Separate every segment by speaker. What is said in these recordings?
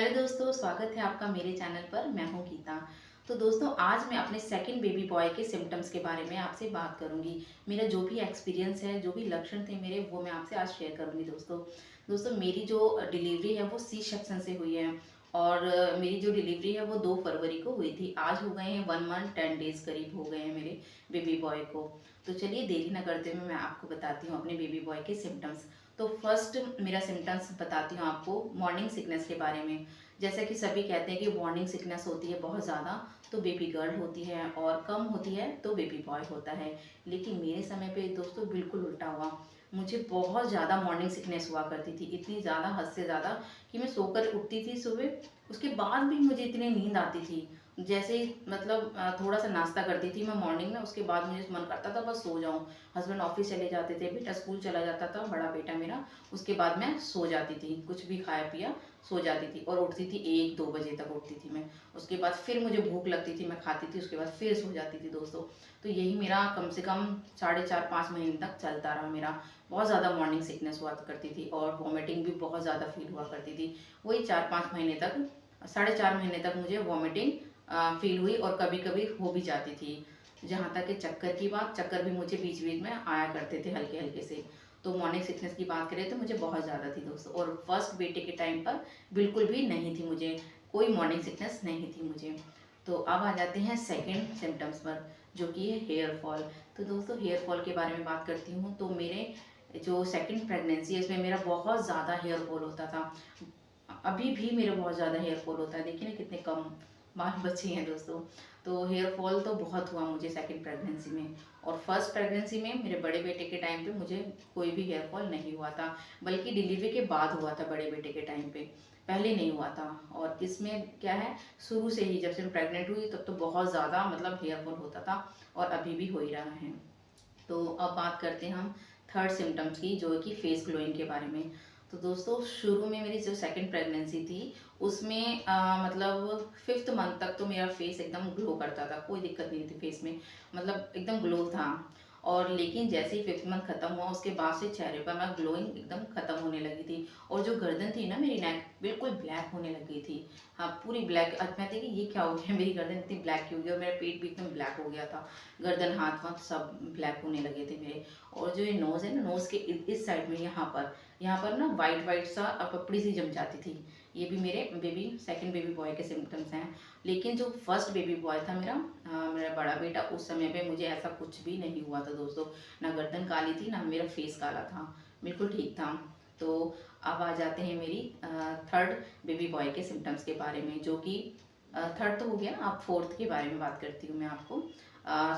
Speaker 1: Hello दोस्तों, स्वागत है आपका मेरे चैनल पर। मैं हूं गीता। तो दोस्तों, आज मैं अपने सेकंड बेबी बॉय के सिम्टम्स के बारे में आपसे बात करूंगी। मेरा जो भी एक्सपीरियंस है, जो भी लक्षण थे मेरे, वो मैं आपसे आज शेयर करूंगी। दोस्तों मेरी जो डिलीवरी है वो सी सेक्शन से हुई है। और मेरी जो डिलीवरी है वो 2 फरवरी को हुई थी। आज हो गए हैं 1 मंथ 10 डेज करीब हो गए हैं मेरे बेबी बॉय को। तो चलिए देरी ना करते हुए मैं आपको बताती हूँ अपने बेबी बॉय के सिम्टम्स। तो फर्स्ट मेरा सिम्टम्स बताती हूँ आपको मॉर्निंग सिकनेस के बारे में। जैसा कि सभी कहते हैं कि मॉर्निंग सिकनेस होती है बहुत ज़्यादा तो बेबी गर्ल होती है, और कम होती है तो बेबी बॉय होता है। लेकिन मेरे समय पे दोस्तों बिल्कुल उल्टा हुआ। मुझे बहुत ज़्यादा मॉर्निंग सिकनेस हुआ करती थी, इतनी ज़्यादा, हद से ज़्यादा, कि मैं सोकर उठती थी सुबह, उसके बाद भी मुझे इतनी नींद आती थी। जैसे ही मतलब थोड़ा सा नाश्ता करती थी मैं मॉर्निंग में, उसके बाद मुझे मन करता था बस सो जाऊं। हस्बैंड ऑफिस चले जाते थे, बेटा स्कूल चला जाता था, बड़ा बेटा मेरा। उसके बाद मैं सो जाती थी, कुछ भी खाया पिया सो जाती थी, और उठती थी 1-2 बजे तक उठती थी मैं। उसके बाद फिर मुझे भूख लगती थी, मैं खाती थी, उसके बाद फिर सो जाती थी दोस्तों। तो यही मेरा कम से कम 4.5-5 महीने तक चलता रहा मेरा। बहुत ज़्यादा मॉर्निंग सिकनेस हुआ करती थी, और वॉमिटिंग भी बहुत ज़्यादा फील हुआ करती थी। वही 4-5 महीने तक, 4.5 महीने तक मुझे वॉमिटिंग फील हुई, और कभी कभी हो भी जाती थी। जहाँ तक कि चक्कर की बात, चक्कर भी मुझे बीच बीच में आया करते थे हल्के हल्के से। तो मॉर्निंग सिकनेस की बात करें तो मुझे बहुत ज़्यादा थी दोस्तों। और फर्स्ट बेटे के टाइम पर बिल्कुल भी नहीं थी मुझे, कोई मॉर्निंग सिकनेस नहीं थी मुझे। तो अब आ जाते हैं सेकंड सिम्टम्स पर, जो कि है हेयर फॉल। तो दोस्तों हेयर फॉल के बारे में बात करती हूँ। तो मेरे जो सेकंड प्रेगनेंसी है इसमें मेरा बहुत ज़्यादा हेयर फॉल होता था। अभी भी मेरा बहुत ज़्यादा हेयर फॉल होता है। देखिए ना कितने कम बाल बचे हैं दोस्तों। तो हेयर फॉल तो बहुत हुआ मुझे सेकंड प्रेगनेंसी में। और फर्स्ट प्रेगनेंसी में मेरे बड़े बेटे के टाइम पे मुझे कोई भी हेयर फॉल नहीं हुआ था, बल्कि डिलीवरी के बाद हुआ था बड़े बेटे के टाइम पे, पहले नहीं हुआ था। और इसमें क्या है, शुरू से ही जब से मैं प्रेग्नेंट हुई तब तो बहुत ज़्यादा मतलब हेयर फॉल होता था, और अभी भी हो ही रहा है। तो अब बात करते हैं हम थर्ड सिम्टम्स की, जो है कि फेस ग्लोइंग के बारे में। तो दोस्तों शुरू में मेरी जो सेकंड प्रेगनेंसी थी उसमें मतलब 5th मंथ तक तो मेरा फेस एकदम ग्लो करता था, कोई दिक्कत नहीं थी फेस में, मतलब एकदम ग्लो था। और लेकिन जैसे ही 5th मंथ खत्म हुआ उसके बाद से चेहरे पर मैं ग्लोइंग एकदम खत्म होने लगी थी। और जो गर्दन थी ना, मेरी नेक बिल्कुल ब्लैक होने लग गई थी। हाँ, पूरी ब्लैक। अब मैं थी कि ये क्या हो गया, मेरी गर्दन इतनी ब्लैक क्यों हो गई, और मेरा पेट भी एकदम ब्लैक हो गया था। गर्दन, हाथ वाथ सब ब्लैक होने लगे थे मेरे। और जो ये नोज़ है ना, नोज़ के इस साइड में, यहाँ पर ना वाइट वाइट सा पपड़ी सी जम जाती थी। ये भी मेरे सेकंड बेबी बॉय के सिम्टम्स हैं। लेकिन जो फर्स्ट बेबी बॉय था मेरा बड़ा बेटा, उस समय पे मुझे ऐसा कुछ भी नहीं हुआ था दोस्तों। ना गर्दन काली थी, ना मेरा फेस काला था, बिल्कुल ठीक था। तो अब आ जाते हैं मेरी थर्ड बेबी बॉय के सिम्टम्स के बारे में, जो कि थर्ड तो हो गया। अब फोर्थ के बारे में बात करती हूँ मैं आपको,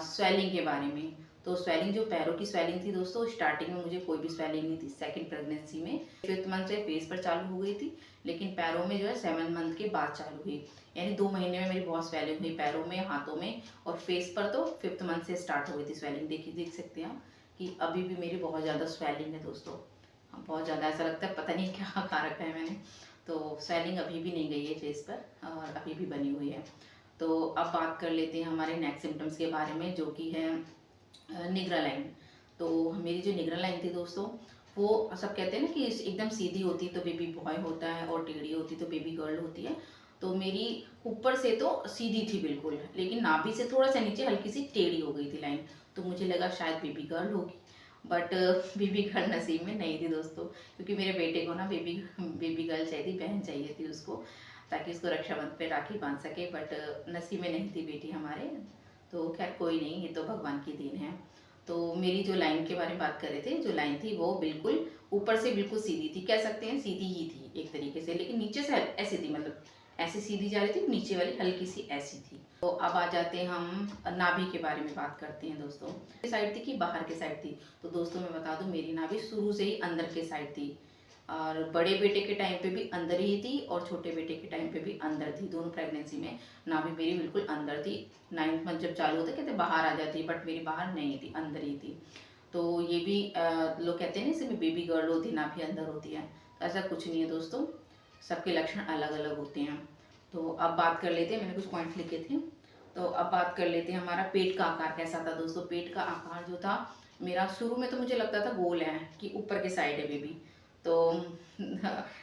Speaker 1: स्वेलिंग के बारे में। तो स्वेलिंग, जो पैरों की स्वेलिंग थी दोस्तों, स्टार्टिंग में मुझे कोई भी स्वेलिंग नहीं थी सेकंड प्रेगनेंसी में। 5th मंथ से फेस पर चालू हो गई थी, लेकिन पैरों में जो है 7 मंथ के बाद चालू हुई। यानी 2 महीने में मेरी बहुत स्वेलिंग हुई पैरों में, हाथों में, और फेस पर तो 5th मंथ से स्टार्ट हो गई थी स्वेलिंग। देखिए, देख सकते हैं आप कि अभी भी मेरी बहुत ज़्यादा स्वेलिंग है दोस्तों। हाँ, बहुत ज़्यादा, ऐसा लगता है पता नहीं क्या खा रखा है मैंने। तो स्वेलिंग अभी भी नहीं गई है फेस पर, और अभी भी बनी हुई है। तो अब बात कर लेते हैं हमारे नेक्स्ट सिम्टम्स के बारे में, जो कि है निग्रा लाइन। तो मेरी जो निग्रा लाइन थी दोस्तों, वो सब कहते हैं ना कि एकदम सीधी होती तो बेबी बॉय होता है, और टेढ़ी होती तो बेबी गर्ल होती है। तो मेरी ऊपर से तो सीधी थी बिल्कुल, लेकिन नाभि से थोड़ा सा नीचे हल्की सी टेढ़ी हो गई थी लाइन। तो मुझे लगा शायद बेबी गर्ल होगी, बट बेबी गर्ल नसीब में नहीं थी दोस्तों। क्योंकि मेरे बेटे को ना बेबी बेबी गर्ल चाहिए थी, बहन चाहिए थी उसको, ताकि उसको रक्षाबंधन पे राखी बांध सके। बट नसीब में नहीं थी बेटी हमारे। तो खैर कोई नहीं, ये तो भगवान की देन है। तो मेरी जो लाइन के बारे में बात कर रहे थे, जो लाइन थी वो बिल्कुल ऊपर से बिल्कुल सीधी थी, कह सकते हैं सीधी ही थी एक तरीके से, लेकिन नीचे से ऐसी थी, मतलब ऐसे सीधी जा रही थी, नीचे वाली हल्की सी ऐसी थी। तो अब आ जाते हैं हम नाभि के बारे में बात करते हैं दोस्तों। साइड थी कि बाहर के साइड थी। तो दोस्तों मैं बता दूं, मेरी नाभि शुरू से ही अंदर के साइड थी। और बड़े बेटे के टाइम पे भी अंदर ही थी, और छोटे बेटे के टाइम पे भी अंदर थी। दोनों प्रेगनेंसी में नाभि मेरी बिल्कुल अंदर थी। 9th मंथ जब चालू होता कहते बाहर आ जाती, बट मेरी बाहर नहीं थी, अंदर ही थी। तो ये भी लोग कहते हैं ना, इसमें बेबी गर्ल होती है, नाभि अंदर होती है। तो ऐसा कुछ नहीं है दोस्तों, सबके लक्षण अलग अलग होते हैं। तो अब बात कर लेते हैं, मैंने कुछ पॉइंट्स लिखे थे। तो अब बात कर लेते हैं हमारा पेट का आकार कैसा था दोस्तों। पेट का आकार जो था मेरा, शुरू में तो मुझे लगता था गोल है, कि ऊपर के साइड है बेबी। तो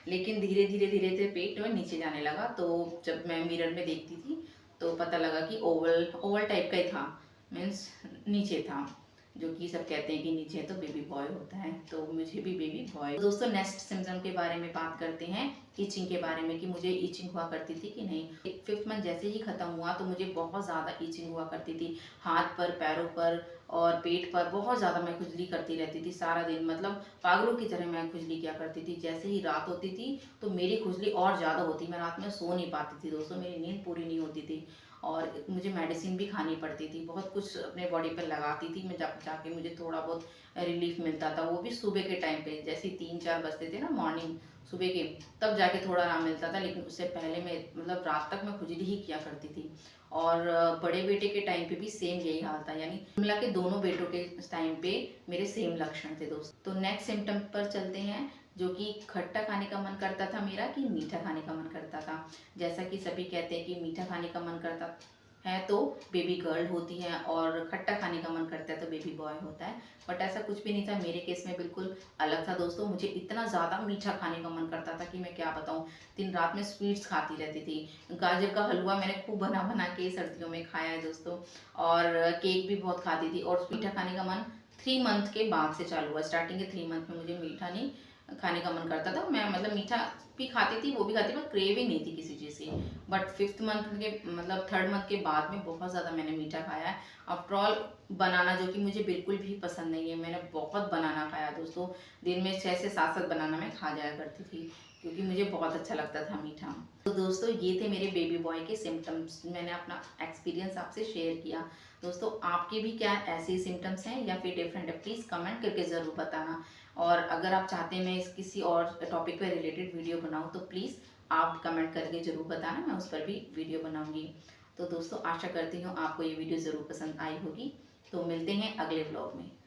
Speaker 1: लेकिन धीरे धीरे पेट में नीचे जाने लगा। तो जब मैं मिरर में देखती थी तो पता लगा कि ओवल ओवल टाइप का ही था, मीन्स नीचे था। जो कि सब कहते हैं कि नीचे है तो बेबी बॉय होता है, तो मुझे भी बेबी बॉय। तो दोस्तों नेक्स्ट सिम्टम के बारे में बात करते हैं, ईचिंग के बारे में, कि मुझे ईचिंग हुआ करती थी कि नहीं। 5th मंथ जैसे ही ख़त्म हुआ तो मुझे बहुत ज़्यादा ईचिंग हुआ करती थी, हाथ पर, पैरों पर और पेट पर बहुत ज़्यादा मैं खुजली करती रहती थी सारा दिन। मतलब पागलों की तरह मैं खुजली किया करती थी। जैसे ही रात होती थी तो मेरी खुजली और ज़्यादा होती, मैं रात में सो नहीं पाती थी दोस्तों, मेरी नींद पूरी नहीं होती थी। और मुझे मेडिसिन भी खानी पड़ती थी, बहुत कुछ अपने बॉडी पर लगाती थी मैं, जब जाके मुझे थोड़ा बहुत रिलीफ मिलता था। वो भी सुबह के टाइम पे, जैसे 3-4 बजते थे ना मॉर्निंग सुबह के, तब जाके थोड़ा आराम मिलता था। लेकिन उससे पहले मैं मतलब रात तक मैं खुजली ही किया करती थी। और बड़े बेटे के टाइम पे भी सेम यही हाल था, यानी मिला के दोनों बेटों के टाइम पे मेरे सेम लक्षण थे दोस्तों। तो नेक्स्ट सिम्टम पर चलते हैं, जो कि खट्टा खाने का मन करता था मेरा कि मीठा खाने का मन करता था। जैसा कि सभी कहते हैं कि मीठा खाने का मन करता है तो बेबी गर्ल होती है, और खट्टा खाने का मन करता है तो बेबी बॉय होता है। बट ऐसा कुछ भी नहीं था, मेरे केस में बिल्कुल अलग था दोस्तों। मुझे इतना ज़्यादा मीठा खाने का मन करता था कि मैं क्या बताऊँ, दिन रात में स्वीट्स खाती रहती थी। गाजर का हलवा मैंने खूब बना बना के सर्दियों में खाया है दोस्तों, और केक भी बहुत खाती थी। और मीठा खाने का मन 3 मंथ के बाद से चालू हुआ। स्टार्टिंग के 3 मंथ में मुझे मीठा नहीं खाने का मन करता था। मैं मतलब मीठा भी खाती थी, वो भी खाती थी, पर क्रेविंग नहीं थी किसी चीज़ की। बट 5th मंथ के मतलब 3rd मंथ के बाद में बहुत ज़्यादा मैंने मीठा खाया है। आफ्टर ऑल बनाना, जो कि मुझे बिल्कुल भी पसंद नहीं है, मैंने बहुत बनाना खाया दोस्तों। दिन में 6 से 7-7 बनाना मैं खा जाया करती थी, क्योंकि मुझे बहुत अच्छा लगता था मीठा। तो दोस्तों ये थे मेरे बेबी बॉय के सिम्टम्स, मैंने अपना एक्सपीरियंस आपसे शेयर किया। दोस्तों आपके भी क्या ऐसे सिम्टम्स हैं या फिर डिफरेंट है, प्लीज़ कमेंट करके ज़रूर बताना। और अगर आप चाहते हैं मैं इस किसी और टॉपिक पर रिलेटेड वीडियो बनाऊँ तो प्लीज़ आप कमेंट करके ज़रूर बताना, मैं उस पर भी वीडियो बनाऊँगी। तो दोस्तों आशा करती हूँ आपको ये वीडियो ज़रूर पसंद आई होगी। तो मिलते हैं अगले ब्लॉग में।